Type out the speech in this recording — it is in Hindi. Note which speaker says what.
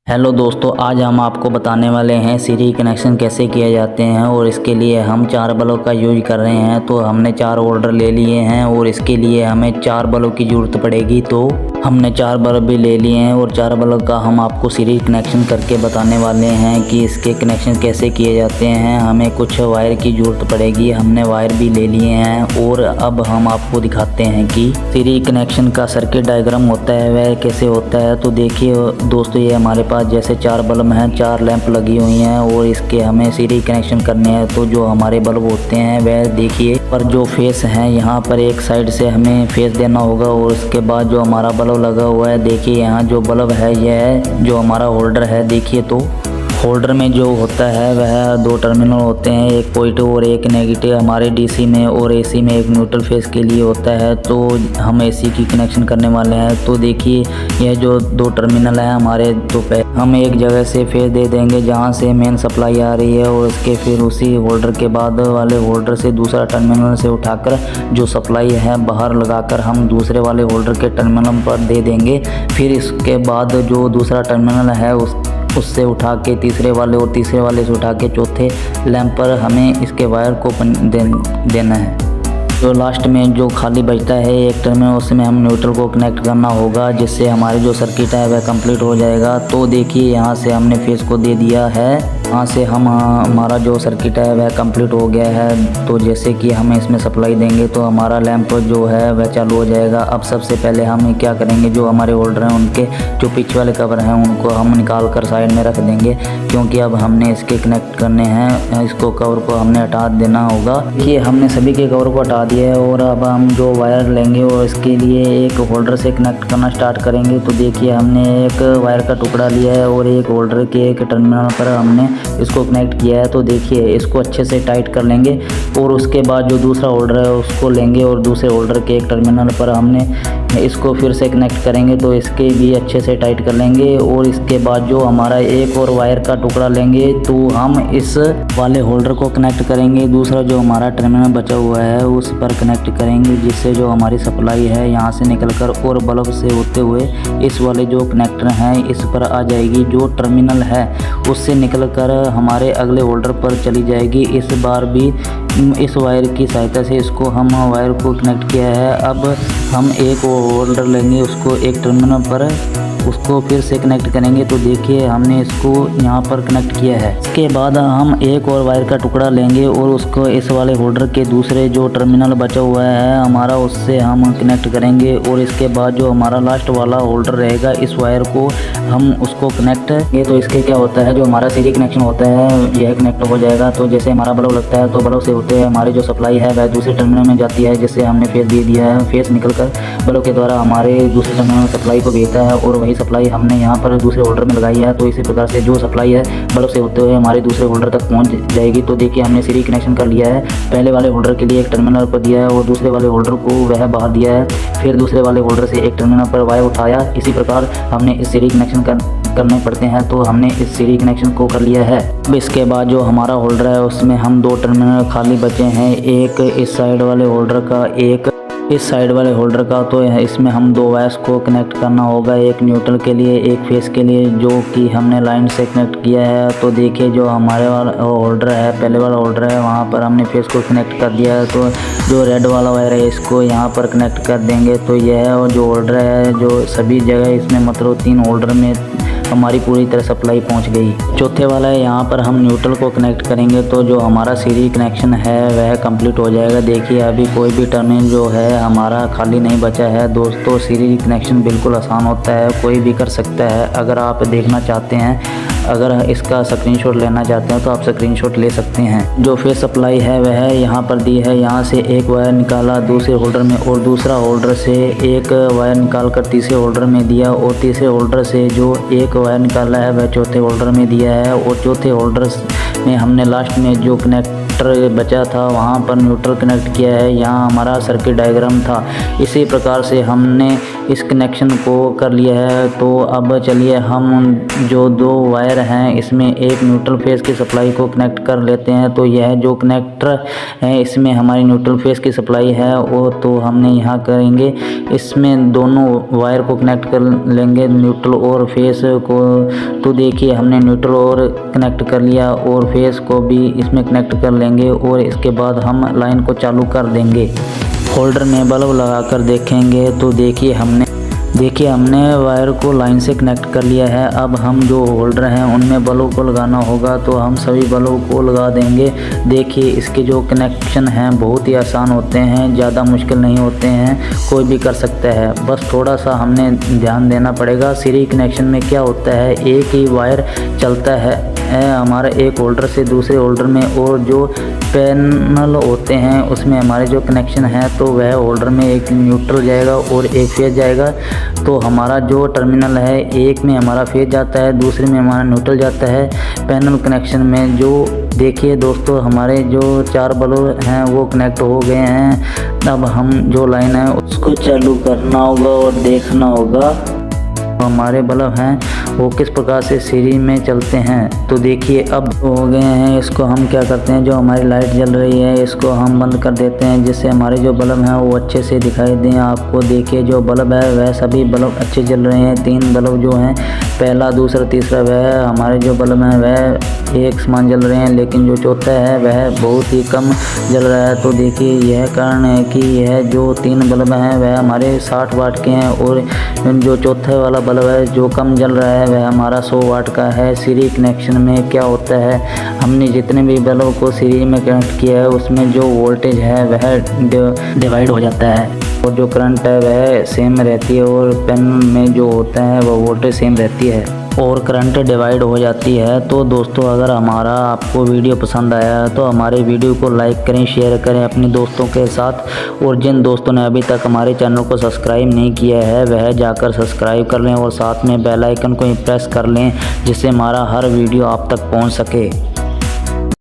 Speaker 1: हेलो दोस्तों, आज हम आपको बताने वाले हैं सीरीज कनेक्शन कैसे किए जाते हैं। और इसके लिए हम 4 बल्ब का यूज कर रहे हैं। तो हमने 4 होल्डर ले लिए हैं और इसके लिए हमें 4 बल्ब की ज़रूरत पड़ेगी। तो हमने 4 बल्ब भी ले लिए हैं और 4 बल्ब का हम आपको सीरीज कनेक्शन करके बताने वाले हैं कि इसके कनेक्शन कैसे किए जाते हैं। हमें कुछ वायर की ज़रूरत पड़ेगी, हमने वायर भी ले लिए हैं। और अब हम आपको दिखाते हैं कि सीरीज कनेक्शन का सर्किट डायग्राम होता है वह कैसे होता है। तो देखिए दोस्तों, ये हमारे पास जैसे 4 बल्ब हैं, 4 लैंप लगी हुई हैं और इसके हमें सीरीज कनेक्शन करने हैं। तो जो हमारे बल्ब होते हैं वह देखिए पर जो फेस है, यहाँ पर एक साइड से हमें फेस देना होगा। और उसके बाद जो हमारा बल्ब लगा हुआ है, देखिए यहाँ जो बल्ब है यह जो हमारा होल्डर है। देखिए तो होल्डर में जो होता है वह 2 टर्मिनल होते हैं, एक पॉजिटिव और एक नेगेटिव हमारे डीसी में, और एसी में एक न्यूट्रल फेस के लिए होता है। तो हम एसी की कनेक्शन करने वाले हैं। तो देखिए यह जो 2 टर्मिनल है हमारे, तो हम एक जगह से फेस दे देंगे जहां से मेन सप्लाई आ रही है, और उसके फिर उसी होल्डर के बाद वाले होल्डर से दूसरा टर्मिनल से उठाकर जो सप्लाई है बाहर लगाकर हम दूसरे वाले होल्डर के टर्मिनल पर दे देंगे। फिर इसके बाद जो दूसरा टर्मिनल है उससे उठा के तीसरे वाले और तीसरे वाले से उठा के चौथे लैंप पर हमें इसके वायर को देना है। जो लास्ट में जो खाली बचता है एक टर्मिनल, उसमें हम न्यूट्रल को कनेक्ट करना होगा, जिससे हमारी जो सर्किट है वह कंप्लीट हो जाएगा। तो देखिए यहाँ से हमने फेस को दे दिया है, यहाँ से हमारा जो सर्किट है वह कंप्लीट हो गया है। तो जैसे कि हमें इसमें सप्लाई देंगे तो हमारा लैंप जो है वह चालू हो जाएगा। अब सबसे पहले हम क्या करेंगे, जो हमारे होल्डर हैं उनके जो पीछे वाले कवर हैं उनको हम निकाल कर साइड में रख देंगे, क्योंकि अब हमने इसके कनेक्ट करने हैं। इसको कवर को हमने हटा देना होगा। कि हमने सभी के कवर को हटा दिया है और अब हम जो वायर लेंगे और इसके लिए एक होल्डर से कनेक्ट करना स्टार्ट करेंगे। तो देखिए हमने एक वायर का टुकड़ा लिया है और एक होल्डर के एक टर्मिनल पर हमने इसको कनेक्ट किया है। तो देखिए इसको अच्छे से टाइट कर लेंगे और उसके बाद जो दूसरा होल्डर है उसको लेंगे और दूसरे होल्डर के एक टर्मिनल पर हमने इसको फिर से कनेक्ट करेंगे। तो इसके भी अच्छे से टाइट कर लेंगे और इसके बाद जो हमारा एक और वायर का टुकड़ा लेंगे तो हम इस वाले होल्डर को कनेक्ट करेंगे। दूसरा जो हमारा टर्मिनल बचा हुआ है उस पर कनेक्ट करेंगे, जिससे जो हमारी सप्लाई है यहाँ से निकलकर और बल्ब से होते हुए इस वाले जो कनेक्टर हैं इस पर आ जाएगी। जो टर्मिनल है उससे निकलकर हमारे अगले होल्डर पर चली जाएगी। इस बार भी इस वायर की सहायता से इसको हम वायर को कनेक्ट किया है। अब हम एक होल्डर लेंगे, उसको एक टर्मिनल पर उसको फिर से कनेक्ट करेंगे। तो देखिए हमने इसको यहाँ पर कनेक्ट किया है। इसके बाद हम एक और वायर का टुकड़ा लेंगे और उसको इस वाले होल्डर के दूसरे जो टर्मिनल बचा हुआ है हमारा उससे हम कनेक्ट करेंगे। और इसके बाद जो हमारा लास्ट वाला होल्डर रहेगा इस वायर को हम उसको कनेक्ट ये। तो इसके क्या होता है, जो हमारा सीरीज कनेक्शन होता है यह कनेक्ट हो जाएगा। तो जैसे हमारा बल्ब लगता है तो बल्ब से होते हुए हमारी जो सप्लाई है वह दूसरे टर्मिनल में जाती है, जिससे हमने फेस दे दिया है। फेस निकल कर बल्ब के द्वारा हमारे दूसरे टर्मिनल में सप्लाई को भेजता है और वही सप्लाई हमने यहाँ पर दूसरे होल्डर में लगाई है। तो इसी प्रकार से जो सप्लाई है बल्ब से होते हुए हमारे दूसरे होल्डर तक पहुँच जाएगी। तो देखिए हमने सीरीज कनेक्शन कर लिया है। पहले वाले होल्डर के लिए एक टर्मिनल पर दिया है और दूसरे वाले होल्डर को वह बाहर दिया है। फिर दूसरे वाले होल्डर से एक टर्मिनल पर वायर उठाया। इसी प्रकार हमने इस सीरीज कनेक्शन करने पड़ते हैं। तो हमने इस सीरीज कनेक्शन को कर लिया है। अब इसके बाद जो हमारा होल्डर है उसमें हम 2 टर्मिनल खाली बचे हैं, एक इस साइड वाले होल्डर का, एक इस साइड वाले होल्डर का। तो इसमें हम 2 वायर्स को कनेक्ट करना होगा, एक न्यूट्रल के लिए एक फेस के लिए, जो कि हमने लाइन से कनेक्ट किया है। तो देखिए जो हमारे वाला होल्डर है, पहले वाला होल्डर है, वहाँ पर हमने फेस को कनेक्ट कर दिया है। तो जो रेड वाला वायर है इसको यहाँ पर कनेक्ट कर देंगे। तो यह है जो होल्डर है जो सभी जगह इसमें मतलब 3 होल्डर में हमारी पूरी तरह सप्लाई पहुंच गई। चौथे वाला है यहाँ पर हम न्यूट्रल को कनेक्ट करेंगे। तो जो हमारा सीरीज कनेक्शन है वह कंप्लीट हो जाएगा। देखिए अभी कोई भी टर्मिनल जो है हमारा खाली नहीं बचा है। दोस्तों सीरीज कनेक्शन बिल्कुल आसान होता है, कोई भी कर सकता है। अगर आप देखना चाहते हैं, अगर इसका स्क्रीनशॉट लेना चाहते हैं तो आप स्क्रीनशॉट ले सकते हैं। जो फेस सप्लाई है वह यहाँ पर दी है। यहाँ से एक वायर निकाला दूसरे होल्डर में और दूसरा होल्डर से एक वायर निकाल कर तीसरे होल्डर में दिया और तीसरे होल्डर से जो एक वायर निकाला है वह चौथे होल्डर में दिया है। और चौथे होल्डर में हमने लास्ट में जो कनेक्टर बचा था वहाँ पर न्यूट्रल कनेक्ट किया है। यहाँ हमारा सर्किट डायग्राम था। इसी प्रकार से हमने इस कनेक्शन को कर लिया है। तो अब चलिए हम जो दो वायर हैं इसमें एक न्यूट्रल फेस की सप्लाई को कनेक्ट कर लेते हैं। तो यह जो कनेक्टर है इसमें हमारी न्यूट्रल फेस की सप्लाई है वो तो हमने यहाँ करेंगे, इसमें दोनों वायर को कनेक्ट कर लेंगे न्यूट्रल और फेस को। तो देखिए हमने न्यूट्रल और कनेक्ट कर लिया और फेस को भी इसमें कनेक्ट कर लेंगे और इसके बाद हम लाइन को चालू कर देंगे। होल्डर में बल्ब लगाकर देखेंगे तो देखिए हमने वायर को लाइन से कनेक्ट कर लिया है। अब हम जो होल्डर हैं उनमें बल्ब को लगाना होगा तो हम सभी बल्ब को लगा देंगे। देखिए इसके जो कनेक्शन हैं बहुत ही आसान होते हैं, ज़्यादा मुश्किल नहीं होते हैं, कोई भी कर सकता है। बस थोड़ा सा हमने ध्यान देना पड़ेगा। सीरीज कनेक्शन में क्या होता है, एक ही वायर चलता है हमारा एक होल्डर से दूसरे होल्डर में, और जो पैनल होते हैं उसमें हमारे जो कनेक्शन है तो वह होल्डर में एक न्यूट्रल जाएगा और एक फेज जाएगा। तो हमारा जो टर्मिनल है एक में हमारा फेज जाता है, दूसरे में हमारा न्यूट्रल जाता है पैनल कनेक्शन में। जो देखिए दोस्तों हमारे जो 4 बल्ब हैं वो कनेक्ट हो गए हैं। अब हम जो लाइन है उसको चालू करना होगा और देखना होगा हमारे बल्ब हैं वो किस प्रकार से सीरीज में चलते हैं। तो देखिए अब हो गए हैं। इसको हम क्या करते हैं, जो हमारी लाइट जल रही है इसको हम बंद कर देते हैं जिससे हमारे जो बल्ब हैं वो अच्छे से दिखाई दें आपको। देखिए जो बल्ब है वह सभी बल्ब अच्छे जल रहे हैं। 3 बल्ब जो हैं पहला, दूसरा, तीसरा, वह हमारे जो बल्ब हैं वह एक समान जल रहे हैं, लेकिन जो चौथा है वह बहुत ही कम जल रहा है। तो देखिए यह कारण है कि यह जो 3 बल्ब हैं वह हमारे 60 वाट के हैं और जो चौथे वाला बल्ब है जो कम जल रहा है वह हमारा 100 वाट का है। सीरीज कनेक्शन में क्या होता है, हमने जितने भी बल्ब को सीरीज में कनेक्ट किया है उसमें जो वोल्टेज है वह डिवाइड हो जाता है और जो करंट है वह सेम रहती है और पैनल में जो होता है वह वोल्टेज सेम रहती है और करंट डिवाइड हो जाती है। तो दोस्तों अगर हमारा आपको वीडियो पसंद आया है तो हमारे वीडियो को लाइक करें, शेयर करें अपने दोस्तों के साथ, और जिन दोस्तों ने अभी तक हमारे चैनल को सब्सक्राइब नहीं किया है वह जाकर सब्सक्राइब कर लें और साथ में बेल आइकन को प्रेस कर लें जिससे हमारा हर वीडियो आप तक पहुंच सके।